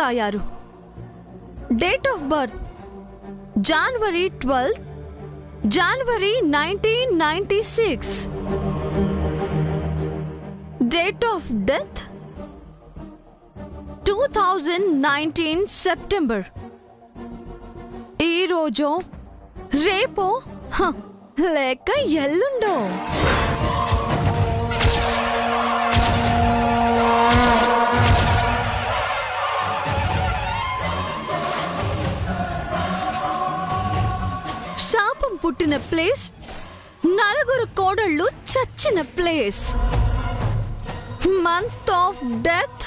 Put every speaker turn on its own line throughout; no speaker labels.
తాయారు. Date of birth January 12th, January 1996. Date of death 2019 September. ఈ రోజో రేపో లేక ఎల్లుండో. శాపం పుట్టిన ప్లేస్, నలుగురు కోడళ్ళు చచ్చిన place. Month of death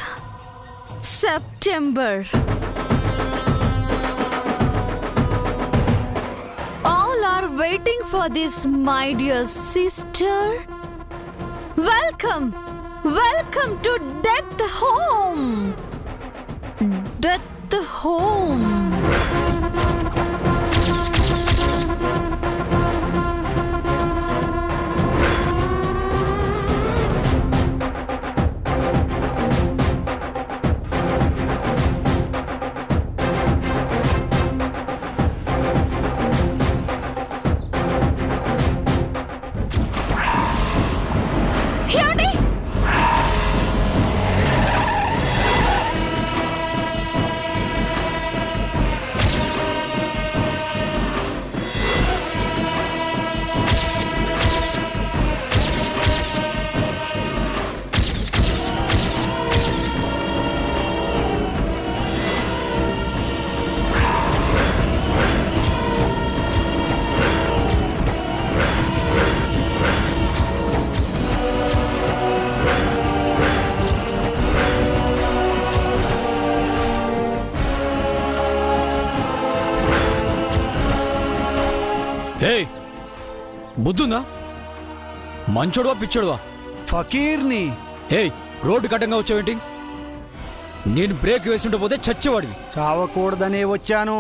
September. All are waiting for this, my dear sister. Welcome, welcome to Death Home. Death Home.
బుద్ధుందా? మంచోడువా పిచ్చోడువా?
ఫకీర్ని.
రోడ్డు కట్టంగా వచ్చావేంటి? నేను బ్రేక్ వేసుంటే పోతే చచ్చేవాడివి.
చావకూడదనే వచ్చాను,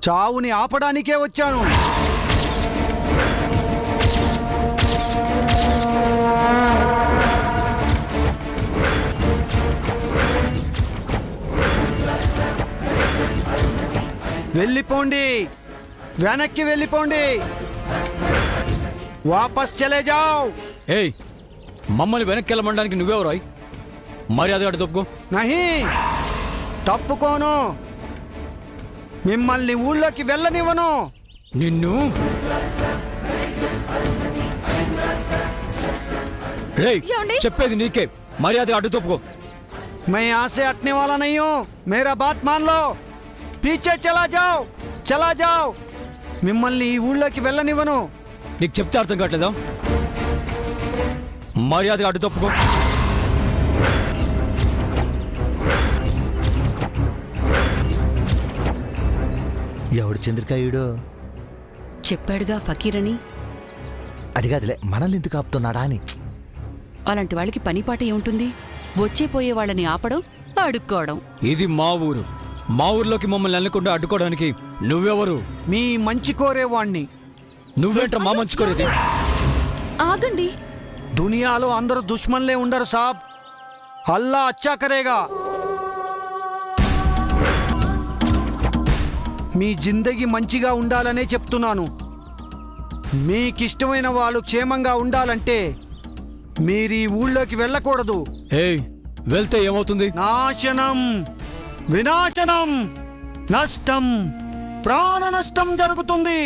చావుని ఆపడానికే వచ్చాను. వెళ్ళిపోండి, వెనక్కి వెళ్ళిపోండి, వాపస్ చలే జావ్.
మమ్మల్ని వెనక్కి వెళ్ళమండానికి నువ్వెవరాయ్? మర్యాద అడు తప్పుకో.
నహీ, తప్పుకోను. మిమ్మల్ని ఊళ్ళోకి వెళ్ళనివ్వను.
నిన్ను చెప్పేది నీకే. మర్యాద అడ్డు తప్పుకో.
मैं यहाँ से हटने वाला नहीं हूँ, मेरा बात मान लो. पीछे चला जाओ, चला जाओ. మిమ్మల్ని ఈ ఊళ్ళోకి వెళ్ళనివ్వను.
నీకు చెప్తే అర్థం కావట్లేదా? మర్యాదగా అడ్డు తప్పుకో.
ఎవడు చంద్రికాయుడు?
చెప్పాడుగా ఫకీరని.
అది కాదులే, మనల్ని ఎందుకు ఆపుతున్నాడా అని.
అలాంటి వాళ్ళకి పనిపాట ఏముంటుంది? వచ్చే పోయే వాళ్ళని ఆపడం, అడుక్కోవడం.
ఇది మా ఊరు. మా ఊర్లోకి మమ్మల్ని వెళ్ళకుండా అడ్డుకోవడానికి నువ్వెవరు?
మీ మంచి కోరేవాణ్ణి.
నువ్వేంట మా మంచి కోరేది?
ఆగండి.
దునియాలో అందరూ దుష్మన్లే ఉండరు సాబ్. అల్లా అచ్చా కరేగా. మీ జిందగీ మంచిగా ఉండాలనే చెప్తున్నాను. మీకిష్టమైన వాళ్ళు క్షేమంగా ఉండాలంటే మీరు ఈ ఊళ్ళోకి వెళ్ళకూడదు.
వెళ్తే ఏమవుతుంది?
నాశనం, వినాశనం, నష్టం, ప్రాణ నష్టం జరుగుతుంది.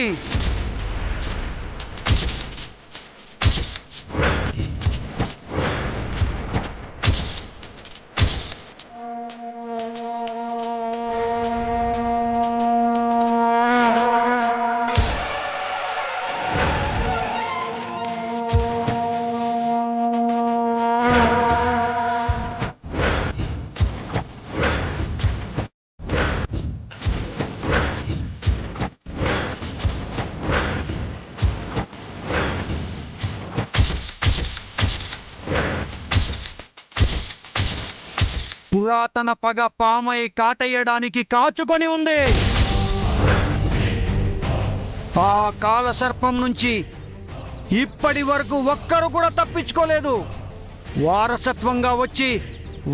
పురాతన పగ పామై కాటేయడానికి కాచుకొని ఉంది. ఆ కాలసర్పం నుంచి ఇప్పటి వరకు ఒక్కరు కూడా తప్పించుకోలేదు. వారసత్వంగా వచ్చి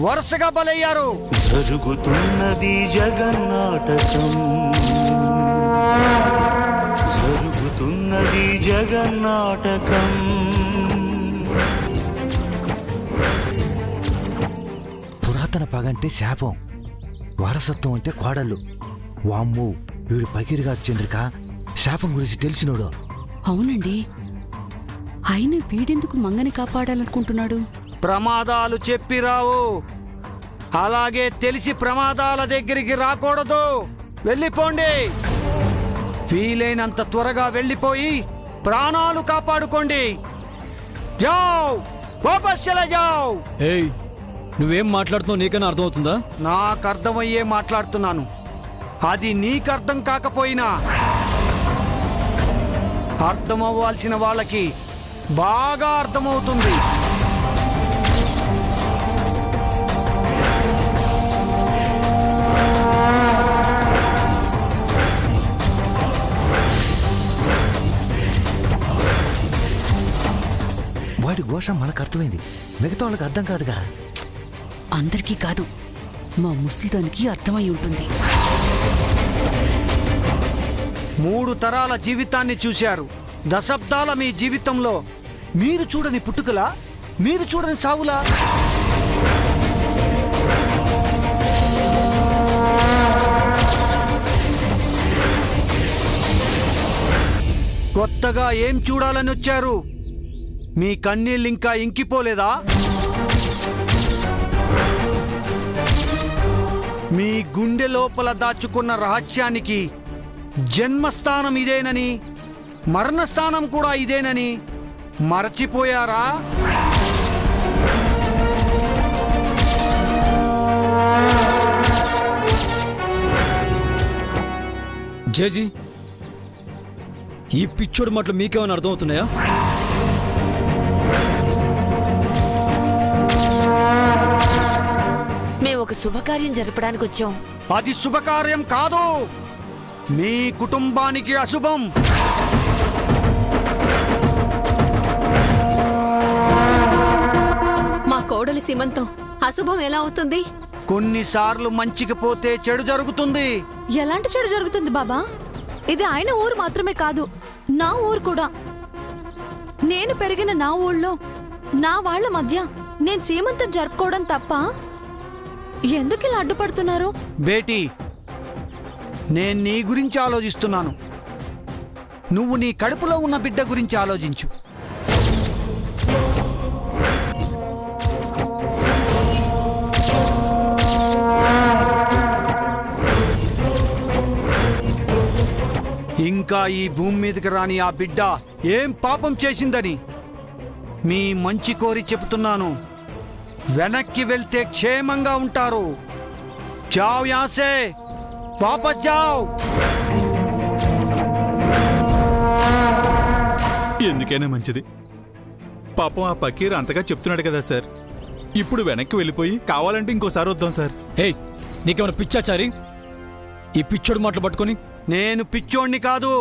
వరుసగా బలయ్యారు.
జరుగుతున్నది జగన్నాటకం, జరుగుతున్నది జగన్నాటకం.
పురాతన పగంటే శాపం, వారసత్వం అంటే కోడళ్ళు. వామ్మో, వీడు పకీరుగా చంద్రిక శాపం గురించి తెలిసినోడు.
అవునండి, ఆయన వీడెందుకు మంగని కాపాడాలనుకుంటున్నాడు?
ప్రమాదాలు చెప్పిరావు, అలాగే తెలిసి ప్రమాదాల దగ్గరికి రాకూడదు. వెళ్ళిపోండి, వీలైనంత త్వరగా వెళ్ళిపోయి ప్రాణాలు కాపాడుకోండి. జావ్, వాపస్ చలే జావ్.
ఏయ్, నువ్వేం మాట్లాడుతున్నావు నీకైనా అర్థమవుతుందా?
నాకు అర్థమయ్యే మాట్లాడుతున్నాను, అది నీకు అర్థం కాకపోయినా అర్థమవ్వాల్సిన వాళ్ళకి బాగా అర్థమవుతుంది.
వాడి ఘోష మనకు అర్థమైంది, మిగతా వాళ్ళకి అర్థం కాదుగా.
అందరికీ కాదు, మా ముసలిదానికి అర్థమై ఉంటుంది.
3 తరాల జీవితాన్ని చూశారు, దశాబ్దాల మీ జీవితంలో మీరు చూడని పుట్టుకలా, మీరు చూడని సావులా? కొత్తగా ఏం చూడాలని వచ్చారు? మీ కన్నీళ్ళు ఇంకా ఇంకిపోలేదా? మీ గుండె లోపల దాచుకున్న రహస్యానికి జన్మస్థానం ఇదేనని, మరణస్థానం కూడా ఇదేనని మరచిపోయారా?
జేజీ, ఈ పిచ్చోడు మాటలు మీకేమైనా అర్థమవుతున్నాయా?
మేము ఒక శుభకార్యం జరపడానికి వచ్చాం.
అది శుభకార్యం కాదు, మీ కుటుంబానికి అశుభం.
మా కోడలి సీమంతం అశుభం ఎలా అవుతుంది?
కొన్నిసార్లు మంచికి పోతే చెడు జరుగుతుంది.
ఎలాంటి చెడు జరుగుతుంది బాబా? ఇది ఆయన ఊరు మాత్రమే కాదు, నా ఊరు కూడా. నేను పెరిగిన నా ఊళ్ళో నా వాళ్ళ మధ్య నేను సీమంతం జరుపుకోవడం తప్ప ఎందుకు ఇలా అడ్డుపడుతున్నారు?
బేటీ, నేను నీ గురించి ఆలోచిస్తున్నాను, నువ్వు నీ కడుపులో ఉన్న బిడ్డ గురించి ఆలోచించు. ఇంకా ఈ భూమి మీదకి రాని ఆ బిడ్డ ఏం పాపం చేసిందని మీ మంచి కోరి చెబుతున్నాను. వెనక్కి వెళ్తే క్షేమంగా ఉంటారు. జావ్ యాసే, వాపస్ జావ్.
ఎందుకైనా మంచిది. పాపం ఆ పకీర్ అంతగా చెప్తున్నాడు కదా సార్. ఇప్పుడు వెనక్కి వెళ్ళిపోయి కావాలంటే ఇంకోసారి వద్దాం సార్.
ఏయ్, నీకేమైనా పిచ్చాచారి? ఈ పిచ్చోడు మాటలు పట్టుకొని.
నేను పిచ్చోణ్ణి కాదు,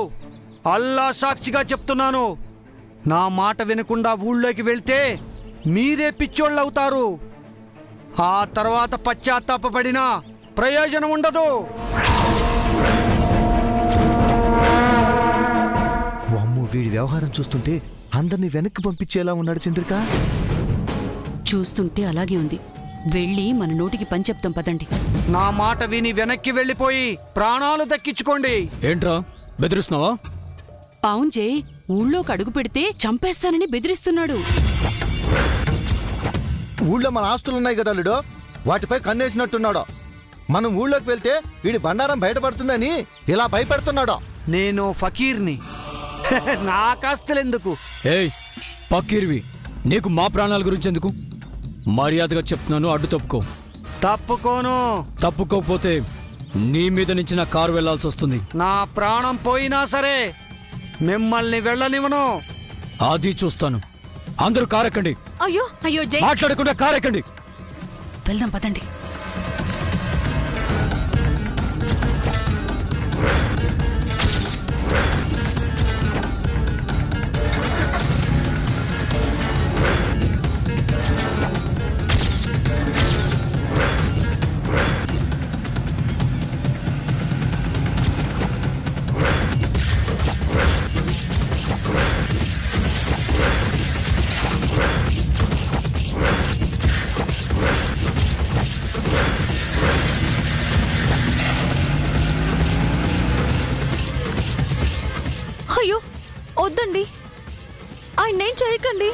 అల్లా సాక్షిగా చెప్తున్నాను. నా మాట వినకుండా ఊళ్ళోకి వెళ్తే మీరే పిచ్చోళ్ళవుతారు. ఆ తర్వాత పశ్చాత్తాపడినా ప్రయోజనం ఉండదు.
వామ్మో, వీడి వ్యవహారం చూస్తుంటే అందరినీ వెనక్కి పంపించేలా ఉన్నాడు చంద్రిక.
చూస్తుంటే అలాగే ఉంది. వెళ్ళి మన నోటికి పని చెప్తాం పదండి.
నా మాట విని వెనక్కి వెళ్ళిపోయి ప్రాణాలు దక్కించుకోండి.
ఏంట్రా బెదిరిస్తున్నావా?
అవును జై, ఊళ్ళోకి అడుగు పెడితే చంపేస్తానని బెదిరిస్తున్నాడు.
ఊళ్ళో మన ఆస్తులున్నాయి కదా అల్లుడు, వాటిపై కన్నేసినట్టున్నాడు. మనం ఊళ్ళోకి వెళ్తే వీడి బండారం బయటపడుతుందని ఇలా భయపెడుతున్నాడు.
నేను ఫకీర్ని, నా కాస్తలెందుకు?
ఏయ్ పక్కీర్వి, నీకు మా ప్రాణాల గురించి ఎందుకు? మర్యాదగా చెప్తున్నాను, అడ్డు తప్పుకో.
తప్పుకోను.
తప్పుకోకపోతే నీ మీద నుంచి నా కారు వెళ్లాల్సి వస్తుంది.
నా ప్రాణం పోయినా సరే మిమ్మల్ని వెళ్ళనివ్వను.
అది చూస్తాను. అందరూ కారెక్కండి.
అయ్యో
అయ్యో జై,
మాట్లాడకుండా కారెక్కండి.
వెళ్దాం పదండి.
ఆయన్నేం చేయకండి.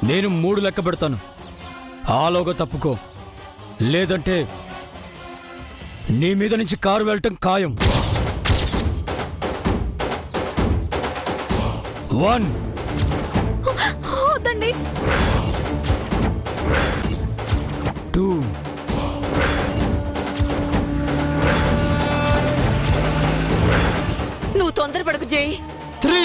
నేను 3 లెక్క పెడతాను. ఆలోగా తప్పుకో, లేదంటే నీ మీద నుంచి కారు వెళ్ళటం ఖాయం. 1
వద్దండి.
2
నువ్వు తొందరపడకు జై.
3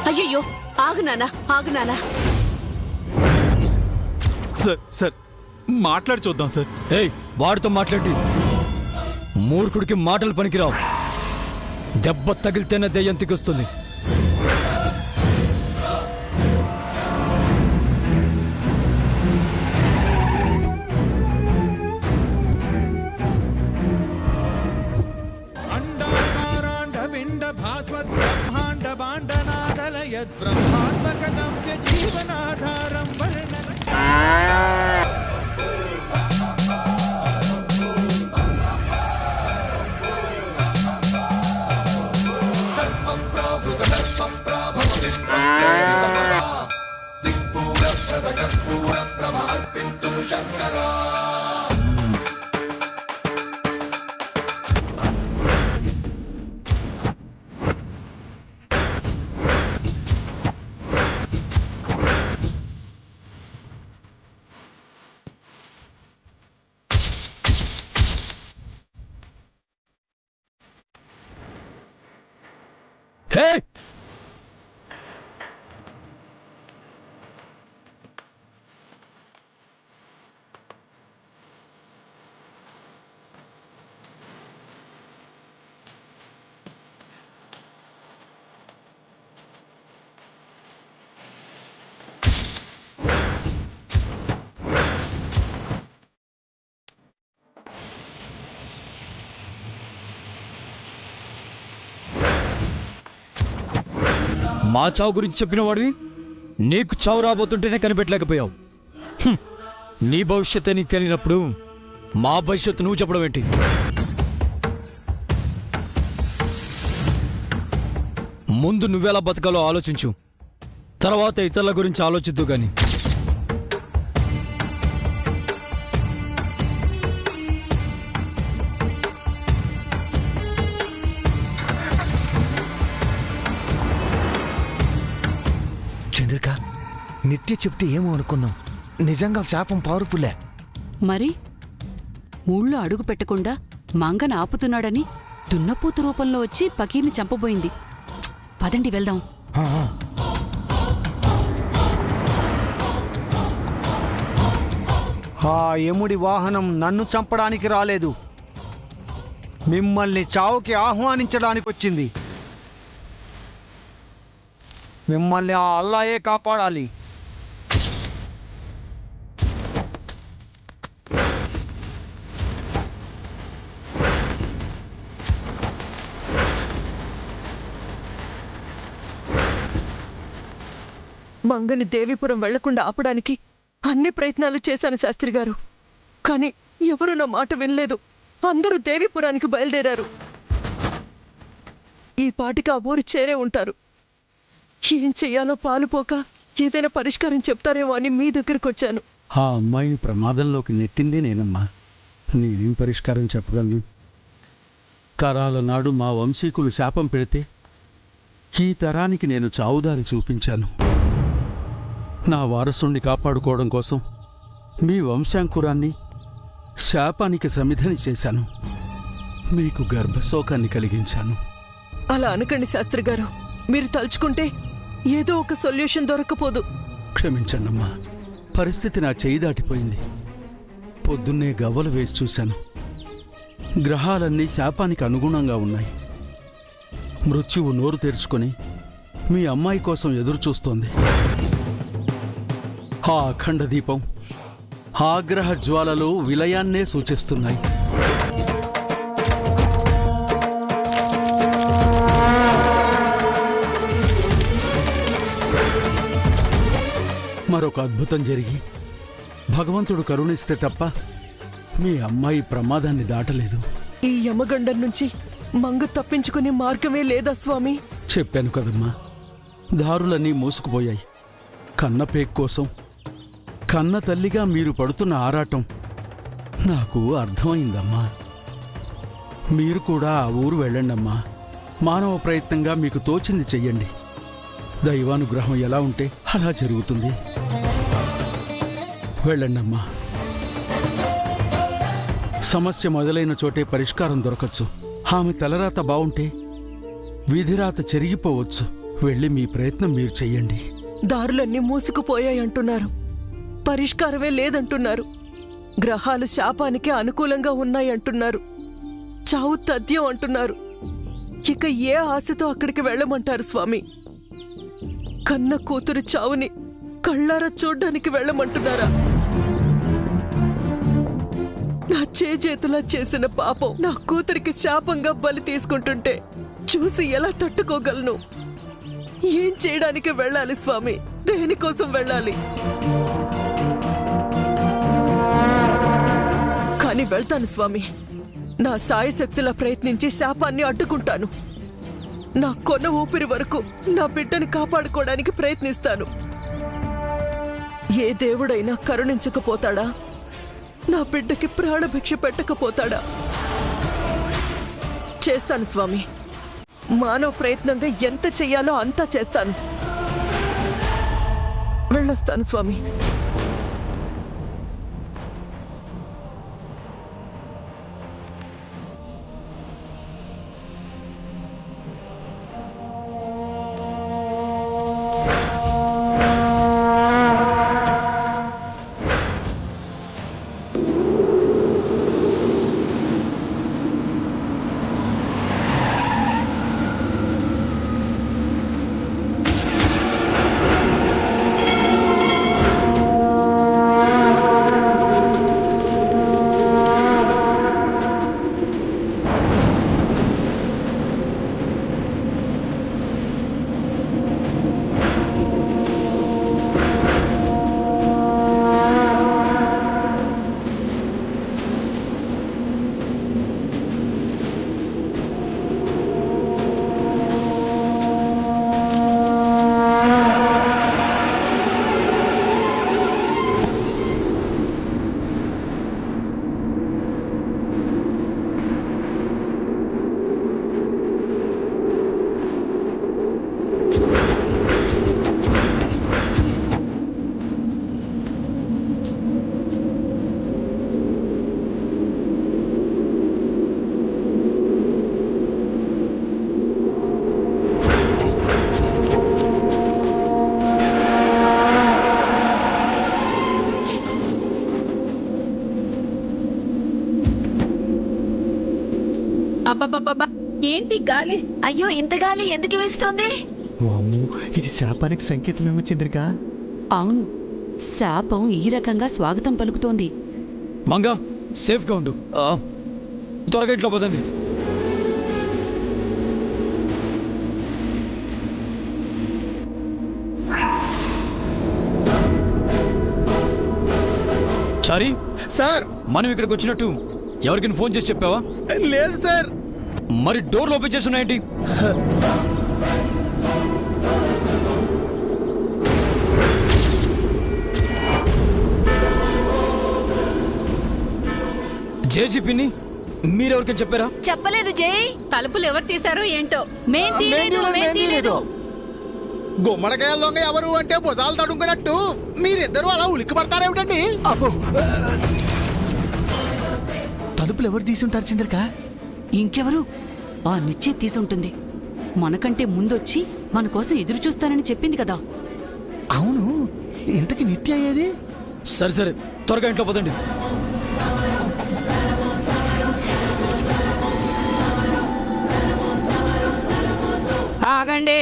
అయ్యయ్యో, ఆగునానా ఆగునానా.
సార్ సార్ మాట్లాడి చూద్దాం సార్.
ఏయ్, వాడితో మాట్లాడి. మూర్ఖుడికి మాటలు పనికిరావు. దెబ్బ తగిలితేనే దెయ్యం తికొస్తుంది.
బ్రహ్మాత్మక నవ్య జీవనాధారం వర్ణన.
Hey! మా చావు గురించి చెప్పిన వాడివి నీకు చావు రాబోతుంటేనే కనిపెట్టలేకపోయావు. నీ భవిష్యత్తు నీకు తెలియనప్పుడు మా భవిష్యత్తు నువ్వు చెప్పడం ఏంటి? ముందు నువ్వెలా బతకాలో ఆలోచించు, తర్వాత ఇతరుల గురించి ఆలోచిద్దు గాని.
చంద్రిక, నిత్య చెప్తే ఏమో అనుకున్నాం, నిజంగా శాపం పవర్ఫుల్లే.
మరి ఊళ్ళో అడుగు పెట్టకుండా మంగన ఆపుతున్నాడని దున్నపోతు రూపంలో వచ్చి పకీర్ని చంపబోయింది. పదండి వెళ్దాం.
ఆ యముడి వాహనం నన్ను చంపడానికి రాలేదు, మిమ్మల్ని చావుకి ఆహ్వానించడానికి వచ్చింది. మిమ్మల్ని ఆ అల్లాయే కాపాడాలి.
మంగని దేవీపురం వెళ్లకుండా ఆపడానికి అన్ని ప్రయత్నాలు చేశాను శాస్త్రి గారు, కానీ ఎవరు నా మాట వినలేదు. అందరూ దేవీపురానికి బయలుదేరారు. ఈ పాటికి ఆ ఊరు చేరే ఉంటారు. ఏం చెయ్యాలో పాలుపోక ఏదైనా పరిష్కారం చెప్తారేమో అని మీ దగ్గరకు వచ్చాను.
ఆ అమ్మాయిని ప్రమాదంలోకి నెట్టిందే నేనమ్మా. నేనేం పరిష్కారం చెప్పగలను? తరాల నాడు మా వంశీకులు శాపం పెడితే ఈ తరానికి నేను చావుదారి చూపించాను. నా వారసుణ్ణి కాపాడుకోవడం కోసం మీ వంశాంకురాన్ని శాపానికి సమిధని చేశాను. మీకు గర్భశోకాన్ని కలిగించాను.
అలా అనకండి శాస్త్రి గారు, మీరు తలుచుకుంటే ఏదో ఒక సొల్యూషన్ దొరకపోదు.
క్షమించండమ్మా, పరిస్థితి నా చేయి దాటిపోయింది. పొద్దున్నే గవ్వలు వేసి చూశాను. గ్రహాలన్నీ శాపానికి అనుగుణంగా ఉన్నాయి. మృత్యువు నోరు తెరుచుకొని మీ అమ్మాయి కోసం ఎదురు చూస్తోంది. ఆ అఖండ దీపం ఆగ్రహ జ్వాలలు విలయాన్నే సూచిస్తున్నాయి. మరొక అద్భుతం జరిగి భగవంతుడు కరుణిస్తే తప్ప మీ అమ్మాయి ప్రమాదాన్ని దాటలేదు.
ఈ యమగండం నుంచి మంగ తప్పించుకునే మార్గమే లేదా స్వామి?
చెప్పాను కదమ్మా, దారులన్నీ మూసుకుపోయాయి. కన్నపేక్ కోసం కన్న తల్లిగా మీరు పడుతున్న ఆరాటం నాకు అర్థమైందమ్మా. మీరు కూడా ఆ ఊరు వెళ్ళండమ్మా. మానవ ప్రయత్నంగా మీకు తోచింది చెయ్యండి. దైవానుగ్రహం ఎలా ఉంటే అలా జరుగుతుంది. వెళ్ళండమ్మా. సమస్య మొదలైన చోటే పరిష్కారం దొరకచ్చు. ఆమె తలరాత బావుంటే విధిరాత చెరిగిపోవచ్చు. వెళ్ళి మీ ప్రయత్నం మీరు చెయ్యండి.
దారులన్నీ మూసుకుపోయాయంటున్నారు, పరిష్కారమే లేదంటున్నారు. గ్రహాలు శాపానికి అనుకూలంగా ఉన్నాయంటున్నారు. చావు తథ్యం అంటున్నారు. ఇక ఏ ఆశతో అక్కడికి వెళ్ళమంటారు స్వామి? కన్న కూతురు చావుని కళ్ళారా చూడ్డానికి వెళ్ళమంటున్నారా? నా చేతులా చేసిన పాపం నా కూతురికి శాపంగా బలి తీసుకుంటుంటే చూసి ఎలా తట్టుకోగలను? ఏం చేయడానికి వెళ్ళాలి స్వామి? దేనికోసం వెళ్ళాలి? కానీ వెళ్తాను స్వామి. నా సాయశక్తులా ప్రయత్నించి శాపాన్ని అడ్డుకుంటాను. నా కొన ఊపిరి వరకు నా బిడ్డని కాపాడుకోవడానికి ప్రయత్నిస్తాను. ఏ దేవుడైనా కరుణించకపోతాడా? నా బిడ్డకి ప్రాణభిక్ష పెట్టకపోతాడా? చేస్తాను స్వామి. మానవ ప్రయత్నంగా ఎంత చెయ్యాలో అంతా చేస్తాను. వెళ్ళొస్తాను స్వామి.
అబ్బబ్బబ్బబ్బా, ఏంటి గాలి? అయ్యో, ఇంత గాలి ఎందుకు వేస్తుంది?
ఇది శాపానికి సంకేతమేమో చంద్రిక.
అవును, శాపం ఈ రకంగా స్వాగతం పలుకుతోంది.
మంగా, సేఫ్గా ఉండు. త్వరగా ఇంట్లో పోదండి. చారి
సార్,
మనం ఇక్కడికి వచ్చినట్టు ఎవరికైనా ఫోన్ చేసి చెప్పావా?
లేదు సార్.
మరి డోర్లు ఓపెన్ చేస్తున్నాయేంటి? జేజీపీని మీరెవరికైనా చెప్పారా?
చెప్పలేదు జై. తలుపులు ఎవరు తీశారో ఏంటో. మేం తీయలేదు.
గుమ్మడికాయల దొంగ ఎవరు అంటే భుజాలు తడుముకున్నట్టు మీరిద్దరూ అలా ఉలిక్కి పడతారేమిటండి? తలుపులు ఎవరు తీసుంటారు చంద్రిక?
ఇంకెవరు? ఆ నిశ్చే తీసుంటుంది. మనకంటే ముందొచ్చి మన కోసం ఎదురు చూస్తానని చెప్పింది కదా.
అవును, ఇంతకి నిత్య అయ్యేది?
సరే సరే, త్వరగా ఇంట్లో పోదండి.
ఆగండి.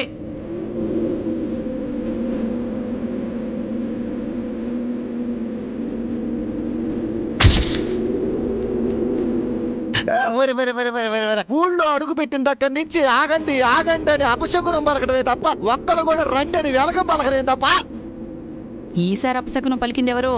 ఊళ్ళో అడుగు పెట్టిన దగ్గర నుంచి ఆగండి ఆగండి అని అపశకునం పలకడమే తప్ప ఒక్కరు కూడా రండి అని వెలకం పలకలేదు తప్ప
ఈసారి అపశకునం పలికిందెవరో